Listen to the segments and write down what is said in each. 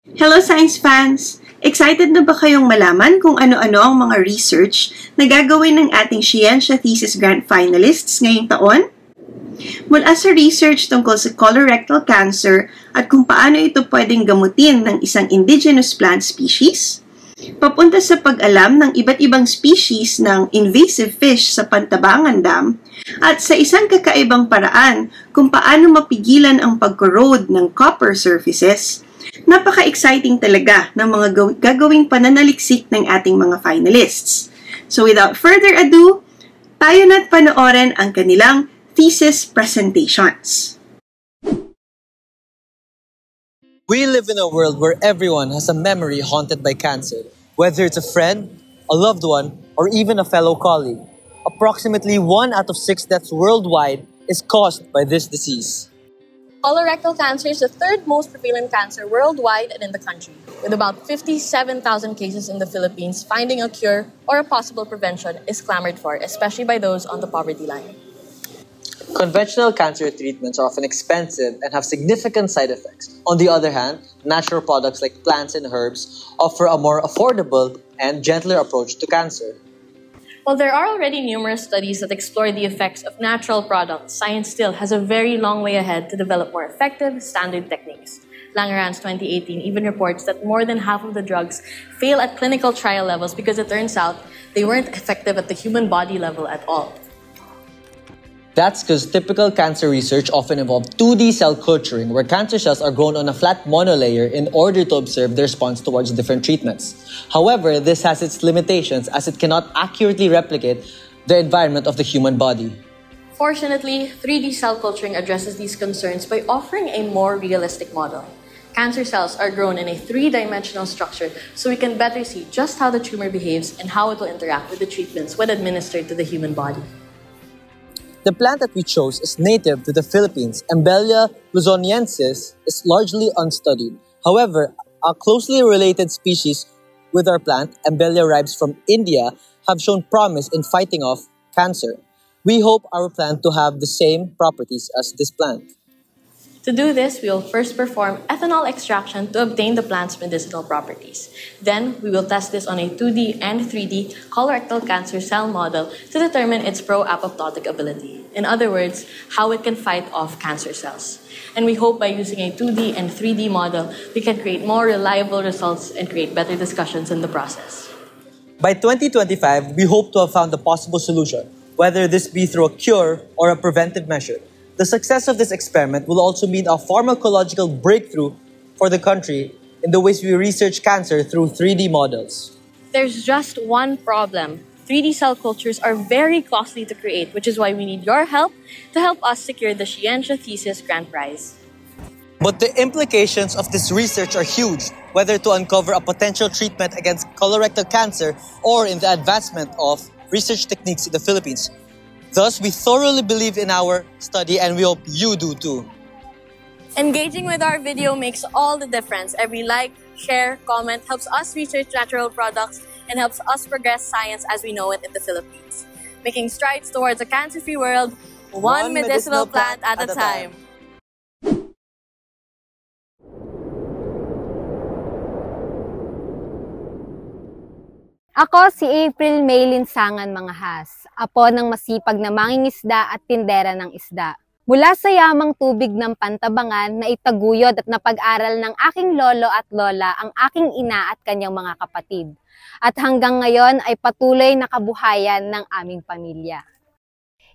Hello science fans! Excited na ba kayong malaman kung ano-ano ang mga research na gagawin ng ating Scientia Thesis Grant finalists ngayong taon? Mula sa research tungkol sa colorectal cancer at kung paano ito pwedeng gamutin ng isang indigenous plant species, papunta sa pag-alam ng iba't ibang species ng invasive fish sa Pantabangan Dam, at sa isang kakaibang paraan kung paano mapigilan ang pag-corrode ng copper surfaces, napaka-exciting talaga ng mga gagawing pananaliksik ng ating mga finalists. So without further ado, tayo na't panoorin ang kanilang thesis presentations. We live in a world where everyone has a memory haunted by cancer, whether it's a friend, a loved one, or even a fellow colleague. Approximately 1 out of 6 deaths worldwide is caused by this disease. Colorectal cancer is the third most prevalent cancer worldwide and in the country, with about 57,000 cases in the Philippines. Finding a cure or a possible prevention is clamored for, especially by those on the poverty line. Conventional cancer treatments are often expensive and have significant side effects. On the other hand, natural products like plants and herbs offer a more affordable and gentler approach to cancer. While there are already numerous studies that explore the effects of natural products, science still has a very long way ahead to develop more effective, standard techniques. Langerhans 2018 even reports that more than half of the drugs fail at clinical trial levels because it turns out they weren't effective at the human body level at all. That's because typical cancer research often involves 2D cell culturing, where cancer cells are grown on a flat monolayer in order to observe their response towards different treatments. However, this has its limitations as it cannot accurately replicate the environment of the human body. Fortunately, 3D cell culturing addresses these concerns by offering a more realistic model. Cancer cells are grown in a 3-dimensional structure, so we can better see just how the tumor behaves and how it will interact with the treatments when administered to the human body. The plant that we chose is native to the Philippines. Embellia luzoniensis is largely unstudied. However, a closely related species with our plant, Embellia ribes from India, have shown promise in fighting off cancer. We hope our plant to have the same properties as this plant. To do this, we will first perform ethanol extraction to obtain the plant's medicinal properties. Then, we will test this on a 2D and 3D colorectal cancer cell model to determine its pro-apoptotic ability. In other words, how it can fight off cancer cells. And we hope by using a 2D and 3D model, we can create more reliable results and create better discussions in the process. By 2025, we hope to have found a possible solution, whether this be through a cure or a preventive measure. The success of this experiment will also mean a pharmacological breakthrough for the country in the ways we research cancer through 3D models. There's just one problem. 3D cell cultures are very costly to create, which is why we need your help to help us secure the Scientia Thesis Grant Prize. But the implications of this research are huge, whether to uncover a potential treatment against colorectal cancer or in the advancement of research techniques in the Philippines. Thus, we thoroughly believe in our study and we hope you do too. Engaging with our video makes all the difference. Every like, share, comment helps us research natural products and helps us progress science as we know it in the Philippines. Making strides towards a cancer-free world, one medicinal plant at a time. Ako si April May Linsangan Mangahas, apo ng masipag na mangingisda at tindera ng isda. Mula sa yamang tubig ng Pantabangan na itaguyod at napag-aral ng aking lolo at lola ang aking ina at kanyang mga kapatid. At hanggang ngayon ay patuloy na kabuhayan ng aming pamilya.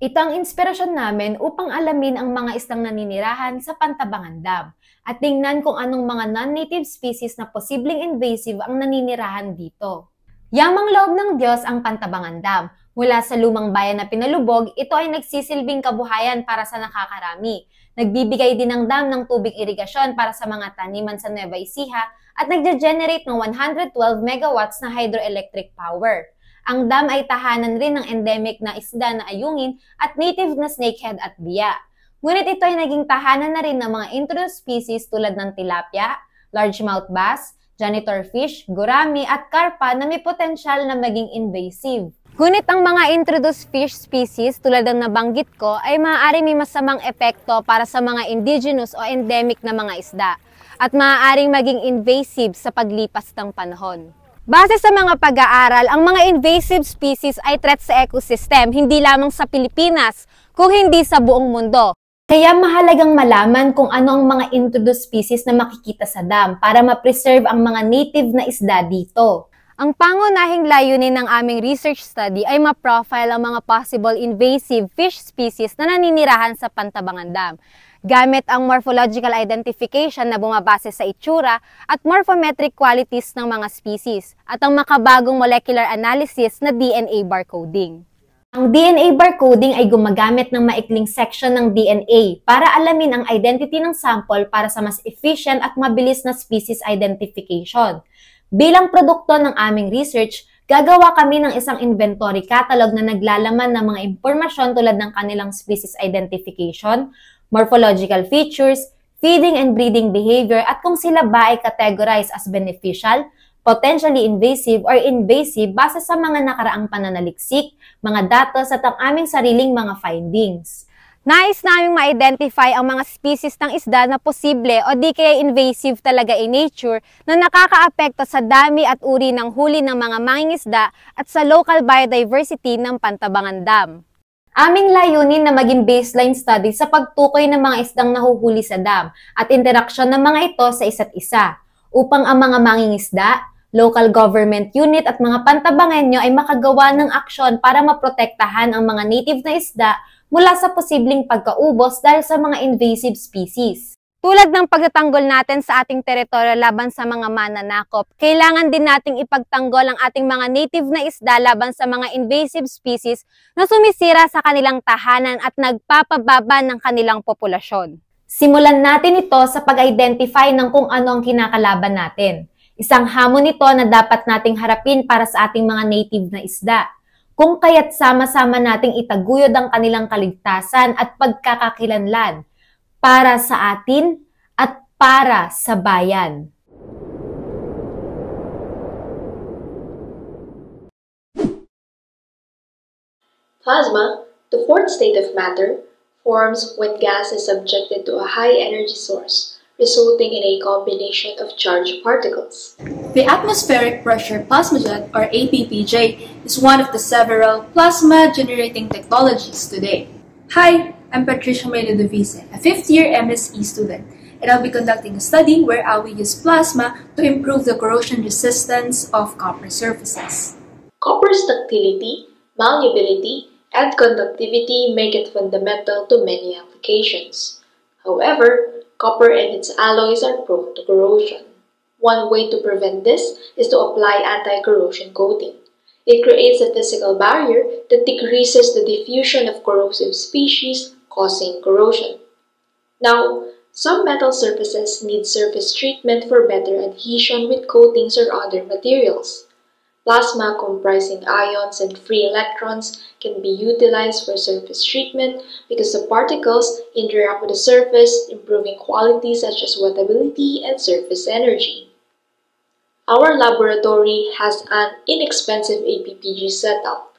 Ito ang inspirasyon namin upang alamin ang mga isdang naninirahan sa Pantabangan Dam at tingnan kung anong mga non-native species na posibleng invasive ang naninirahan dito. Yamang loob ng Diyos ang Pantabangan Dam. Mula sa lumang bayan na pinalubog, ito ay nagsisilbing kabuhayan para sa nakakarami. Nagbibigay din ng dam ng tubig irigasyon para sa mga taniman sa Nueva Ecija at nagge-generate ng 112 megawatts na hydroelectric power. Ang dam ay tahanan rin ng endemic na isda na ayungin at native na snakehead at biya. Ngunit ito ay naging tahanan na rin ng mga introduced species tulad ng tilapia, largemouth bass, janitor fish, gurami at karpa na may potensyal na maging invasive. Ngunit ang mga introduced fish species tulad ng nabanggit ko ay maaari may masamang epekto para sa mga indigenous o endemic na mga isda. at maaaring maging invasive sa paglipas ng panahon. Base sa mga pag-aaral, ang mga invasive species ay threat sa ecosystem, hindi lamang sa Pilipinas, kung hindi sa buong mundo. Kaya mahalagang malaman kung ano ang mga introduced species na makikita sa dam para ma-preserve ang mga native na isda dito. Ang pangunahing layunin ng aming research study ay ma-profile ang mga possible invasive fish species na naninirahan sa Pantabangan Dam, gamit ang morphological identification na bumabase sa itsura at morphometric qualities ng mga species at ang makabagong molecular analysis na DNA barcoding. Ang DNA barcoding ay gumagamit ng maikling section ng DNA para alamin ang identity ng sample para sa mas efficient at mabilis na species identification. Bilang produkto ng aming research, gagawa kami ng isang inventory catalog na naglalaman ng mga impormasyon tulad ng kanilang species identification, morphological features, feeding and breeding behavior at kung sila ba ay categorized as beneficial, potentially invasive or invasive base sa mga nakaraang pananaliksik, mga datos at ang aming sariling mga findings. Nais naming ma-identify ang mga species ng isda na posible o di kaya invasive talaga in nature na nakakaapekto sa dami at uri ng huli ng mga mangingisda at sa local biodiversity ng Pantabangan Dam. Aming layunin na maging baseline study sa pagtukoy ng mga isdang nahuhuli sa dam at interaksyon ng mga ito sa isa't isa upang ang mga mangingisda, local government unit at mga pantabangenyo ay makagawa ng aksyon para maprotektahan ang mga native na isda mula sa posibleng pagkaubos dahil sa mga invasive species. Tulad ng pagtatanggol natin sa ating teritoryo laban sa mga mananakop, kailangan din nating ipagtanggol ang ating mga native na isda laban sa mga invasive species na sumisira sa kanilang tahanan at nagpapababa ng kanilang populasyon. Simulan natin ito sa pag-identify ng kung ano ang kinakalaban natin. Isang hamon nito na dapat nating harapin para sa ating mga native na isda. Kung kaya't sama-sama nating itaguyod ang kanilang kaligtasan at pagkakakilanlan para sa atin at para sa bayan. Plasma, the fourth state of matter, forms when gas is subjected to a high energy source, resulting in a combination of charged particles. The atmospheric pressure plasma jet, or APPJ, is one of the several plasma-generating technologies today. Hi, I'm Patricia Melo Device, a fifth-year MSE student, and I'll be conducting a study where I will use plasma to improve the corrosion resistance of copper surfaces. Copper's ductility, malleability, and conductivity make it fundamental to many applications. However, copper and its alloys are prone to corrosion. One way to prevent this is to apply anti-corrosion coating. It creates a physical barrier that decreases the diffusion of corrosive species, causing corrosion. Now, some metal surfaces need surface treatment for better adhesion with coatings or other materials. Plasma comprising ions and free electrons can be utilized for surface treatment because the particles interact with the surface, improving qualities such as wettability and surface energy. Our laboratory has an inexpensive APPG setup.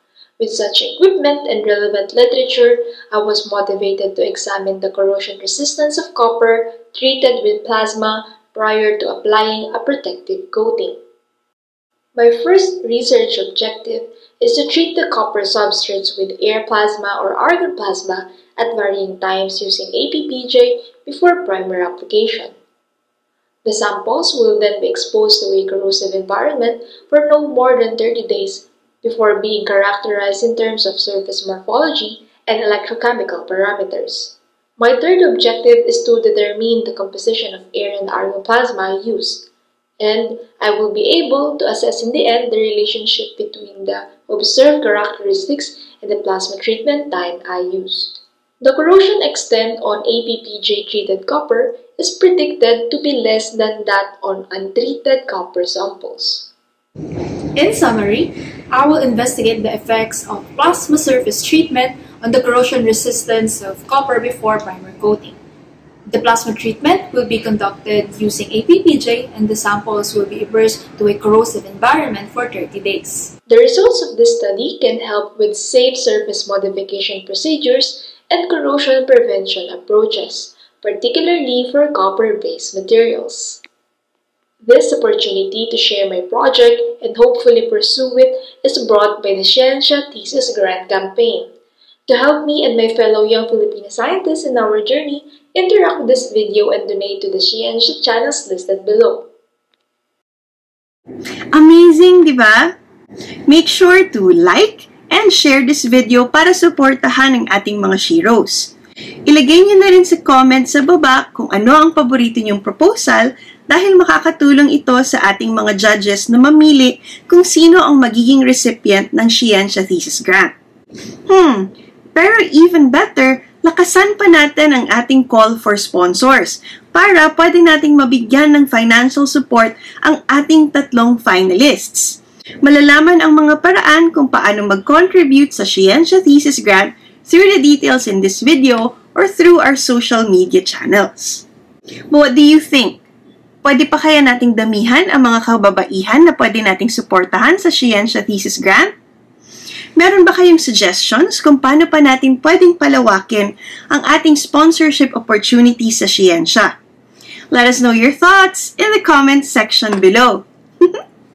With such equipment and relevant literature, I was motivated to examine the corrosion resistance of copper treated with plasma prior to applying a protective coating. My first research objective is to treat the copper substrates with air plasma or argon plasma at varying times using APPJ before primer application. The samples will then be exposed to a corrosive environment for no more than 30 days before being characterized in terms of surface morphology and electrochemical parameters. My third objective is to determine the composition of air and argon plasma used, and I will be able to assess in the end the relationship between the observed characteristics and the plasma treatment time I used. The corrosion extent on APPJ-treated copper is predicted to be less than that on untreated copper samples. In summary, I will investigate the effects of plasma surface treatment on the corrosion resistance of copper before primer coating. The plasma treatment will be conducted using APPJ and the samples will be immersed to a corrosive environment for 30 days. The results of this study can help with safe surface modification procedures and corrosion prevention approaches. particularly for copper-based materials. This opportunity to share my project and hopefully pursue it is brought by the Ciencia Thesis Grant Campaign. To help me and my fellow young Filipino scientists in our journey, interact with this video and donate to the Ciencia channels listed below. Amazing, di ba? Make sure to like and share this video para suportahan ang ating mga Shiros. Ilagay niyo na rin sa comment sa baba kung ano ang paborito niyong proposal dahil makakatulong ito sa ating mga judges na mamili kung sino ang magiging recipient ng Ciencia Thesis Grant. Pero even better, lakasan pa natin ang ating call for sponsors para pwede nating mabigyan ng financial support ang ating 3 finalists. Malalaman ang mga paraan kung paano mag-contribute sa Ciencia Thesis Grant through the details in this video or through our social media channels. But what do you think? Pwede pa kaya nating damihan ang mga kababaihan na pwede nating suportahan sa Ciencia Thesis Grant? Meron ba kayong suggestions kung paano pa natin pwedeng palawakin ang ating sponsorship opportunities sa Ciencia? Let us know your thoughts in the comments section below.